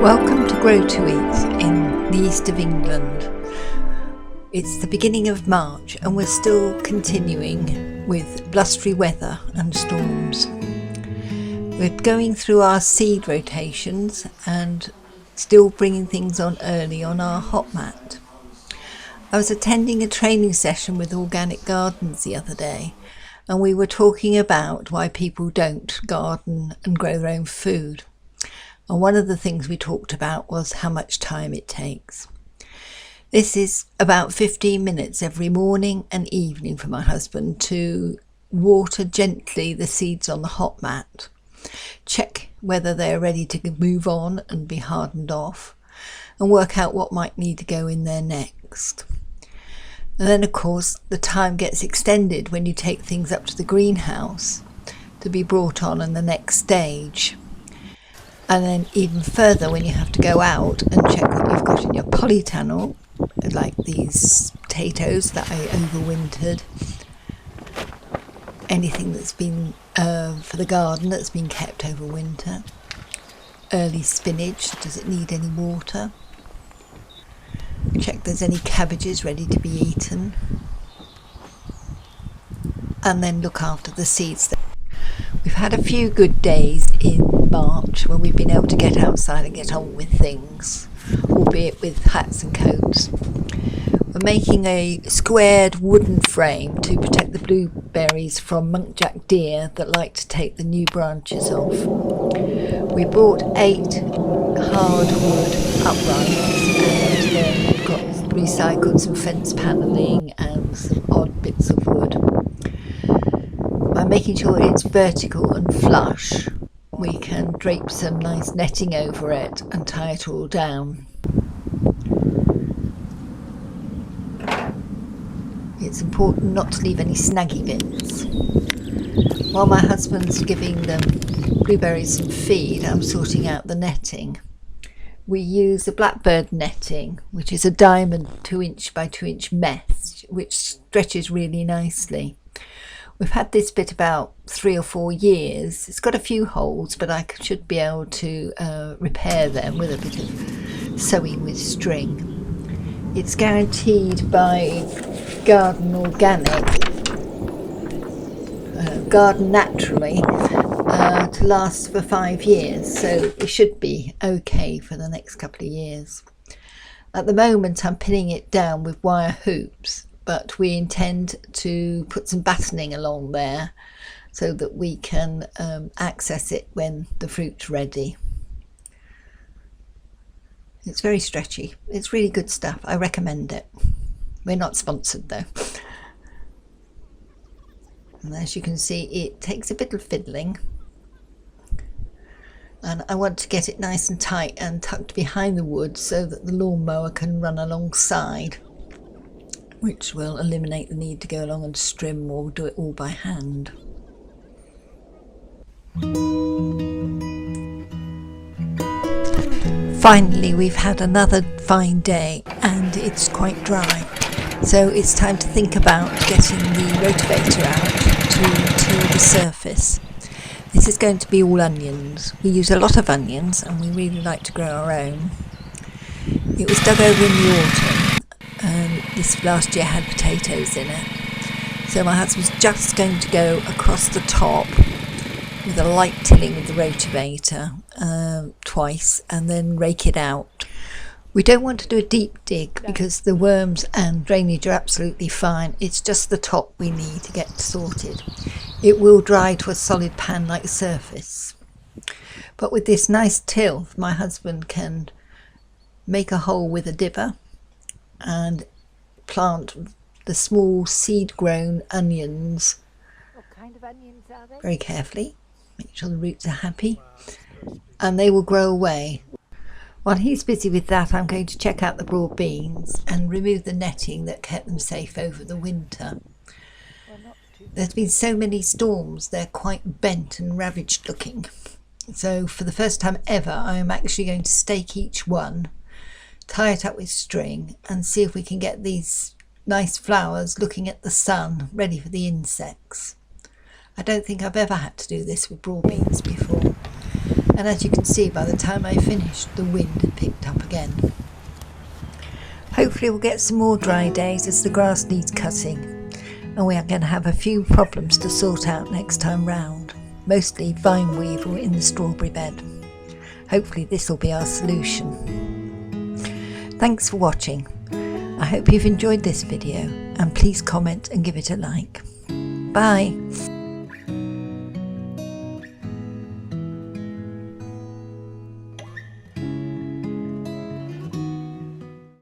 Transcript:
Welcome to Grow to Eat in the east of England. It's the beginning of March and we're still continuing with blustery weather and storms. We're going through our seed rotations and still bringing things on early on our hot mat. I was attending a training session with Organic Gardens the other day, and we were talking about why people don't garden and grow their own food. And one of the things we talked about was how much time it takes. This is about 15 minutes every morning and evening for my husband to water gently the seeds on the hot mat, check whether they're ready to move on and be hardened off, and work out what might need to go in there next. And then of course the time gets extended when you take things up to the greenhouse to be brought on in the next stage. And then even further when you have to go out and check what you've got in your polytunnel, like these potatoes that I overwintered, anything that's been for the garden that's been kept over winter, early spinach, does it need any water? Check there's any cabbages ready to be eaten, and then look after the seeds. We've had a few good days in March when we've been able to get outside and get on with things, albeit with hats and coats. We're making a squared wooden frame to protect the blueberries from muntjac deer that like to take the new branches off. We bought 8 hardwood uprights, and then we've got recycled some fence panelling and some odd bits of wood. By making sure it's vertical and flush, we can drape some nice netting over it and tie it all down. It's important not to leave any snaggy bits. While my husband's giving them blueberries some feed, I'm sorting out the netting. We use a blackbird netting, which is a diamond 2" by 2" mesh, which stretches really nicely. We've had this bit about 3 or 4 years. It's got a few holes, but I should be able to repair them with a bit of sewing with string. It's guaranteed by Garden Organic, Garden Naturally, to last for 5 years, so it should be okay for the next couple of years. At the moment I'm pinning it down with wire hoops, but we intend to put some battening along there so that we can access it when the fruit's ready. It's very stretchy. It's really good stuff. I recommend it. We're not sponsored though. And as you can see, it takes a bit of fiddling. And I want to get it nice and tight and tucked behind the wood so that the lawnmower can run alongside, which will eliminate the need to go along and strim or do it all by hand. Finally, we've had another fine day and it's quite dry, so it's time to think about getting the rotavator out to till the surface. This is going to be all onions. We use a lot of onions and we really like to grow our own. It was dug over in the autumn. This last year had potatoes in it, so my husband's just going to go across the top with a light tilling with the rotavator twice and then rake it out. We don't want to do a deep dig because the worms and drainage are absolutely fine. It's just the top we need to get sorted. It will dry to a solid pan-like surface, but with this nice till my husband can make a hole with a dipper and plant the small seed-grown onions. What kind of onions are they? Very carefully, make sure the roots are happy, and they will grow away. While he's busy with that, I'm going to check out the broad beans and remove the netting that kept them safe over the winter. There's been so many storms, they're quite bent and ravaged looking. So for the first time ever, I am actually going to stake each one, tie it up with string and see if we can get these nice flowers looking at the sun, ready for the insects. I don't think I've ever had to do this with broad beans before. And as you can see, by the time I finished, the wind had picked up again. Hopefully we'll get some more dry days as the grass needs cutting, and we are going to have a few problems to sort out next time round, mostly vine weevil in the strawberry bed. Hopefully this will be our solution. Thanks for watching. I hope you've enjoyed this video, and please comment and give it a like. Bye!